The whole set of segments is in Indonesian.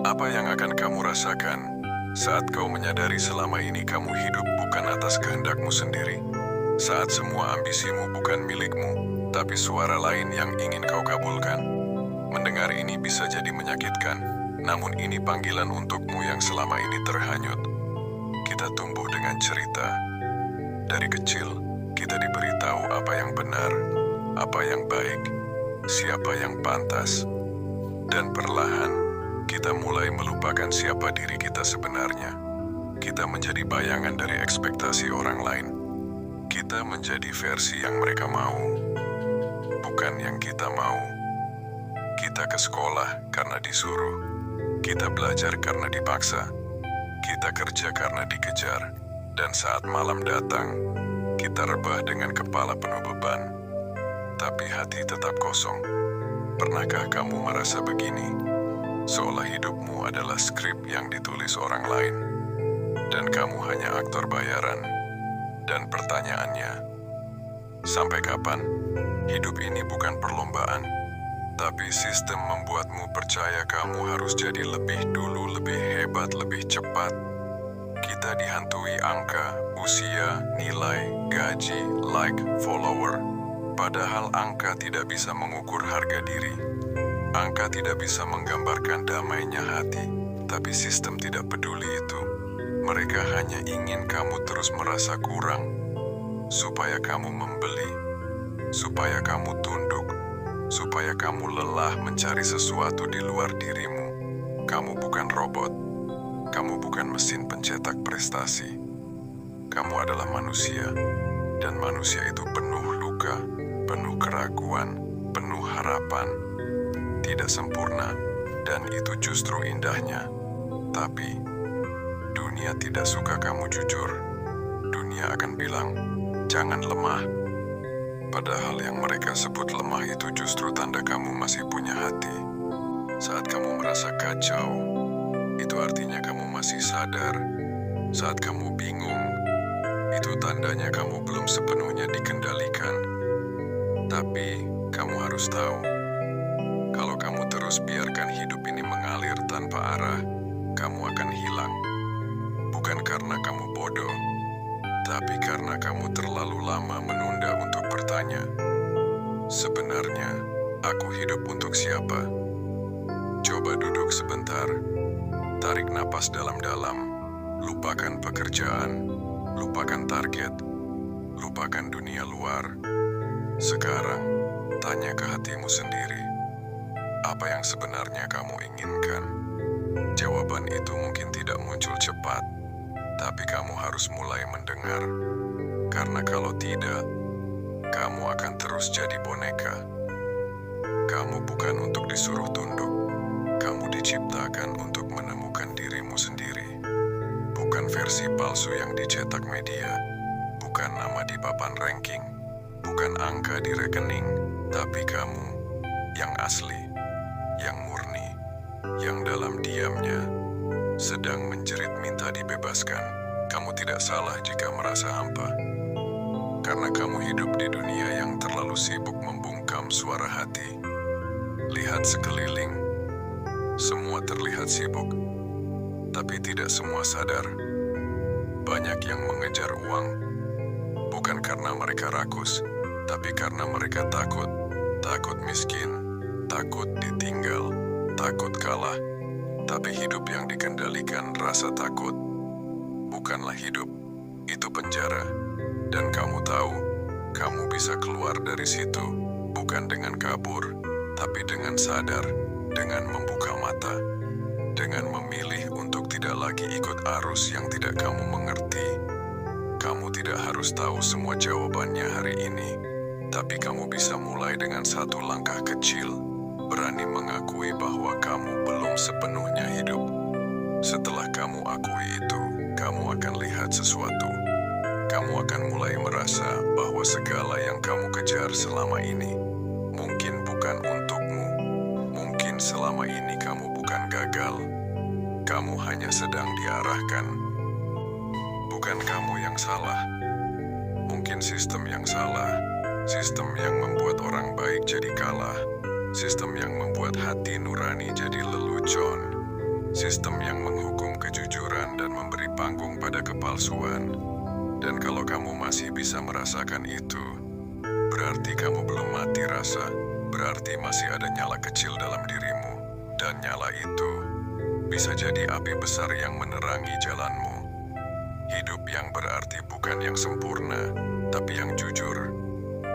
Apa yang akan kamu rasakan saat kau menyadari selama ini kamu hidup bukan atas kehendakmu sendiri? Saat semua ambisimu bukan milikmu, tapi suara lain yang ingin kau kabulkan. Mendengar ini bisa jadi menyakitkan, namun ini panggilan untukmu yang selama ini terhanyut. Kita tumbuh dengan cerita. Dari kecil, kita diberitahu apa yang benar, apa yang baik, siapa yang pantas. Dan perlahan, kita mulai melupakan siapa diri kita sebenarnya. Kita menjadi bayangan dari ekspektasi orang lain. Kita menjadi versi yang mereka mau, bukan yang kita mau. Kita ke sekolah karena disuruh. Kita belajar karena dipaksa. Kita kerja karena dikejar. Dan saat malam datang, kita rebah dengan kepala penuh beban. Tapi hati tetap kosong. Pernahkah kamu merasa begini? Seolah hidupmu adalah skrip yang ditulis orang lain, dan kamu hanya aktor bayaran. Dan pertanyaannya, sampai kapan? Hidup ini bukan perlombaan, tapi sistem membuatmu percaya kamu harus jadi lebih dulu, lebih hebat, lebih cepat. Kita dihantui angka, usia, nilai, gaji, like, follower. Padahal angka tidak bisa mengukur harga diri. Angka tidak bisa menggambarkan damainya hati, tapi sistem tidak peduli itu. Mereka hanya ingin kamu terus merasa kurang, supaya kamu membeli, supaya kamu tunduk, supaya kamu lelah mencari sesuatu di luar dirimu. Kamu bukan robot, kamu bukan mesin pencetak prestasi. Kamu adalah manusia, dan manusia itu penuh luka, penuh keraguan, penuh harapan. Tidak sempurna, dan itu justru indahnya. Tapi, dunia tidak suka kamu jujur. Dunia akan bilang, jangan lemah. Padahal yang mereka sebut lemah itu justru tanda kamu masih punya hati. Saat kamu merasa kacau, itu artinya kamu masih sadar. Saat kamu bingung, itu tandanya kamu belum sepenuhnya dikendalikan. Tapi, kamu harus tahu, kalau kamu terus biarkan hidup ini mengalir tanpa arah, kamu akan hilang. Bukan karena kamu bodoh, tapi karena kamu terlalu lama menunda untuk bertanya, sebenarnya aku hidup untuk siapa? Coba duduk sebentar, tarik napas dalam-dalam, lupakan pekerjaan, lupakan target, lupakan dunia luar. Sekarang, tanya ke hatimu sendiri. Apa yang sebenarnya kamu inginkan? Jawaban itu mungkin tidak muncul cepat, tapi kamu harus mulai mendengar. Karena kalau tidak, kamu akan terus jadi boneka. Kamu bukan untuk disuruh tunduk. Kamu diciptakan untuk menemukan dirimu sendiri. Bukan versi palsu yang dicetak media, bukan nama di papan ranking, bukan angka di rekening, tapi kamu yang asli, yang murni, yang dalam diamnya sedang menjerit minta dibebaskan. Kamu tidak salah jika merasa hampa, karena kamu hidup di dunia yang terlalu sibuk membungkam suara hati. Lihat sekeliling, semua terlihat sibuk, tapi tidak semua sadar. Banyak yang mengejar uang, bukan karena mereka rakus, tapi karena mereka takut. Takut miskin, takut ditinggal, takut kalah. Tapi hidup yang dikendalikan rasa takut bukanlah hidup, itu penjara. Dan kamu tahu, kamu bisa keluar dari situ bukan dengan kabur, tapi dengan sadar, dengan membuka mata, dengan memilih untuk tidak lagi ikut arus yang tidak kamu mengerti. Kamu tidak harus tahu semua jawabannya hari ini, tapi kamu bisa mulai dengan satu langkah kecil. Berani mengakui bahwa kamu belum sepenuhnya hidup. Setelah kamu akui itu, kamu akan lihat sesuatu. Kamu akan mulai merasa bahwa segala yang kamu kejar selama ini mungkin bukan untukmu. Mungkin selama ini kamu bukan gagal. Kamu hanya sedang diarahkan. Bukan kamu yang salah. Mungkin sistem yang salah. Sistem yang membuat orang baik jadi kalah. Sistem yang membuat hati nurani jadi lelucon. sistem yang menghukum kejujuran dan memberi panggung pada kepalsuan. Dan kalau kamu masih bisa merasakan itu, berarti kamu belum mati rasa, berarti masih ada nyala kecil dalam dirimu. Dan nyala itu bisa jadi api besar yang menerangi jalanmu. Hidup yang berarti bukan yang sempurna, tapi yang jujur.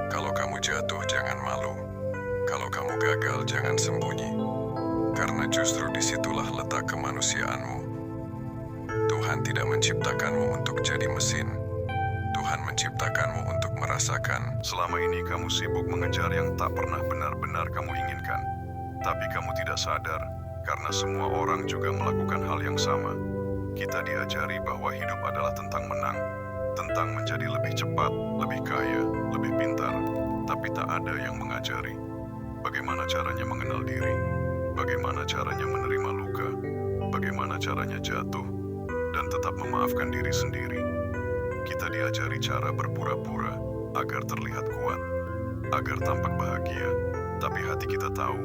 Kalau kamu jatuh, jangan malu. Kalau kamu gagal, jangan sembunyi. Karena justru disitulah letak kemanusiaanmu. Tuhan tidak menciptakanmu untuk jadi mesin. Tuhan menciptakanmu untuk merasakan. Selama ini kamu sibuk mengejar yang tak pernah benar-benar kamu inginkan. Tapi kamu tidak sadar, karena semua orang juga melakukan hal yang sama. Kita diajari bahwa hidup adalah tentang menang, tentang menjadi lebih cepat, lebih kaya, lebih pintar. Tapi tak ada yang mengajari bagaimana caranya mengenal diri, bagaimana caranya menerima luka, bagaimana caranya jatuh, dan tetap memaafkan diri sendiri. Kita diajari cara berpura-pura agar terlihat kuat, agar tampak bahagia, tapi hati kita tahu,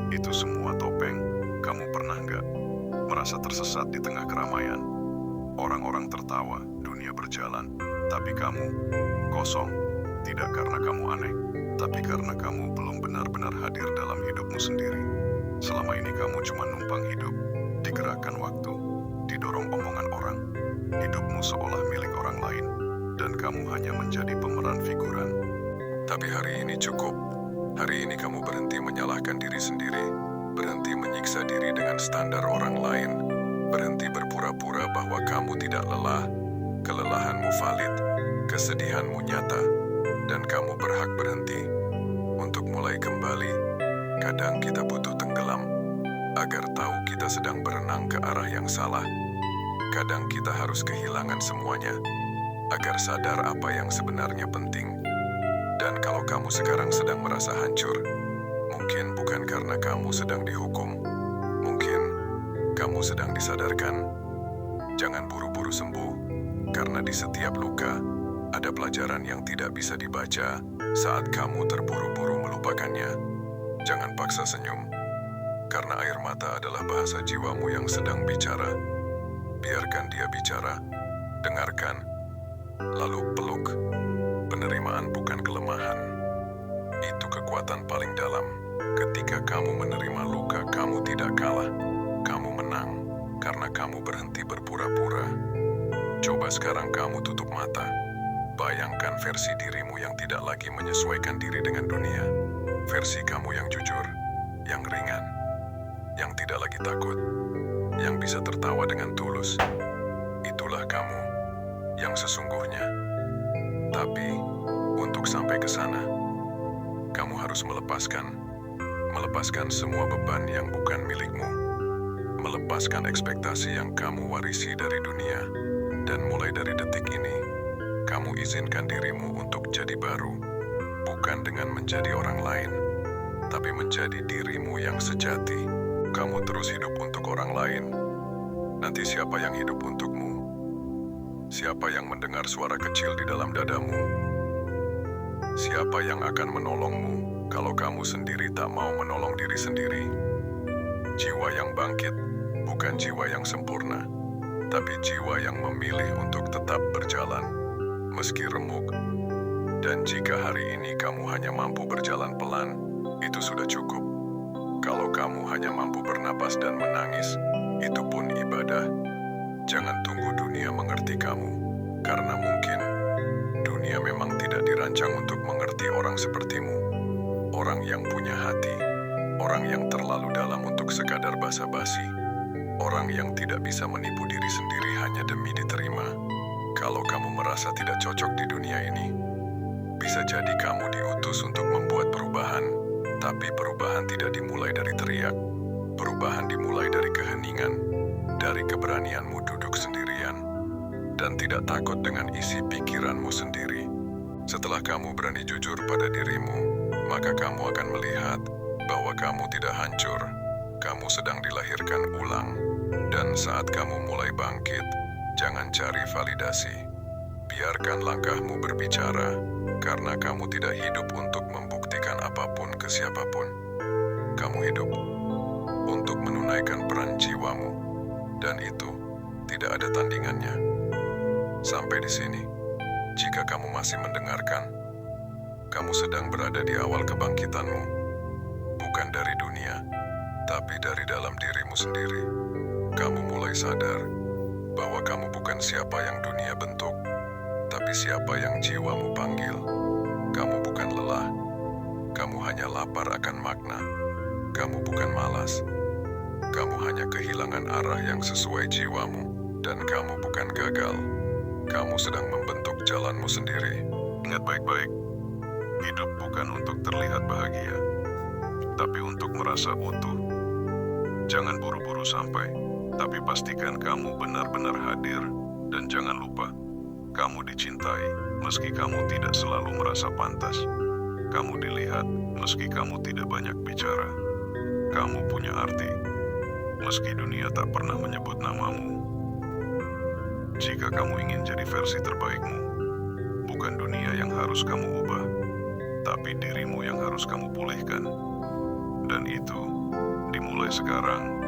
itu semua topeng. Kamu pernah nggak merasa tersesat di tengah keramaian? Orang-orang tertawa, dunia berjalan, tapi kamu kosong. Tidak karena kamu aneh, tapi karena kamu belum benar-benar hadir dalam hidupmu sendiri. Selama ini kamu cuma numpang hidup, digerakkan waktu, didorong omongan orang. Hidupmu seolah milik orang lain, dan kamu hanya menjadi pemeran figuran. Tapi hari ini cukup. Hari ini kamu berhenti menyalahkan diri sendiri, berhenti menyiksa diri dengan standar orang lain, berhenti berpura-pura bahwa kamu tidak lelah. Kelelahanmu valid, kesedihanmu nyata, dan kamu berhak berhenti untuk mulai kembali. Kadang kita butuh tenggelam agar tahu kita sedang berenang ke arah yang salah. Kadang kita harus kehilangan semuanya agar sadar apa yang sebenarnya penting. Dan kalau kamu sekarang sedang merasa hancur, mungkin bukan karena kamu sedang dihukum, mungkin kamu sedang disadarkan. Jangan buru-buru sembuh, karena di setiap luka ada pelajaran yang tidak bisa dibaca saat kamu terburu-buru melupakannya. Jangan paksa senyum, karena air mata adalah bahasa jiwamu yang sedang bicara. Biarkan dia bicara, dengarkan, lalu peluk. Penerimaan bukan kelemahan, itu kekuatan paling dalam. Ketika kamu menerima luka, kamu tidak kalah, kamu menang, karena kamu berhenti berpura-pura. Coba sekarang kamu tutup mata. Bayangkan versi dirimu yang tidak lagi menyesuaikan diri dengan dunia. Versi kamu yang jujur, yang ringan, yang tidak lagi takut, yang bisa tertawa dengan tulus. Itulah kamu yang sesungguhnya. Tapi untuk sampai ke sana, kamu harus melepaskan semua beban yang bukan milikmu, melepaskan ekspektasi yang kamu warisi dari dunia, dan mulai dari detik ini, kamu izinkan dirimu untuk jadi baru, bukan dengan menjadi orang lain, tapi menjadi dirimu yang sejati. Kamu terus hidup untuk orang lain. Nanti siapa yang hidup untukmu? Siapa yang mendengar suara kecil di dalam dadamu? Siapa yang akan menolongmu kalau kamu sendiri tak mau menolong diri sendiri? Jiwa yang bangkit bukan jiwa yang sempurna, tapi jiwa yang memilih untuk tetap berjalan, meski remuk. Dan jika hari ini kamu hanya mampu berjalan pelan, itu sudah cukup. Kalau kamu hanya mampu bernapas dan menangis, itu pun ibadah. Jangan tunggu dunia mengerti kamu, karena mungkin dunia memang tidak dirancang untuk mengerti orang sepertimu. Orang yang punya hati, orang yang terlalu dalam untuk sekadar basa-basi, orang yang tidak bisa menipu diri sendiri hanya demi diterima. Kalau kamu merasa tidak cocok di dunia ini, bisa jadi kamu diutus untuk membuat perubahan, tapi perubahan tidak dimulai dari teriak. Perubahan dimulai dari keheningan, dari keberanianmu duduk sendirian, dan tidak takut dengan isi pikiranmu sendiri. Setelah kamu berani jujur pada dirimu, maka kamu akan melihat bahwa kamu tidak hancur. Kamu sedang dilahirkan ulang, dan saat kamu mulai bangkit, jangan cari validasi. Biarkan langkahmu berbicara, karena kamu tidak hidup untuk membuktikan apapun ke siapapun. Kamu hidup untuk menunaikan peran jiwamu. Dan itu tidak ada tandingannya. Sampai di sini, jika kamu masih mendengarkan, kamu sedang berada di awal kebangkitanmu. Bukan dari dunia, tapi dari dalam dirimu sendiri. Kamu mulai sadar bahwa kamu bukan siapa yang dunia bentuk, tapi siapa yang jiwamu panggil. Kamu bukan lelah, kamu hanya lapar akan makna. Kamu bukan malas, kamu hanya kehilangan arah yang sesuai jiwamu. Dan kamu bukan gagal, kamu sedang membentuk jalanmu sendiri. Ingat baik-baik, hidup bukan untuk terlihat bahagia, tapi untuk merasa utuh. Jangan buru-buru sampai, tapi pastikan kamu benar-benar hadir. Dan jangan lupa, kamu dicintai meski kamu tidak selalu merasa pantas. Kamu dilihat meski kamu tidak banyak bicara. Kamu punya arti, meski dunia tak pernah menyebut namamu. Jika kamu ingin jadi versi terbaikmu, bukan dunia yang harus kamu ubah, tapi dirimu yang harus kamu pulihkan. Dan itu dimulai sekarang.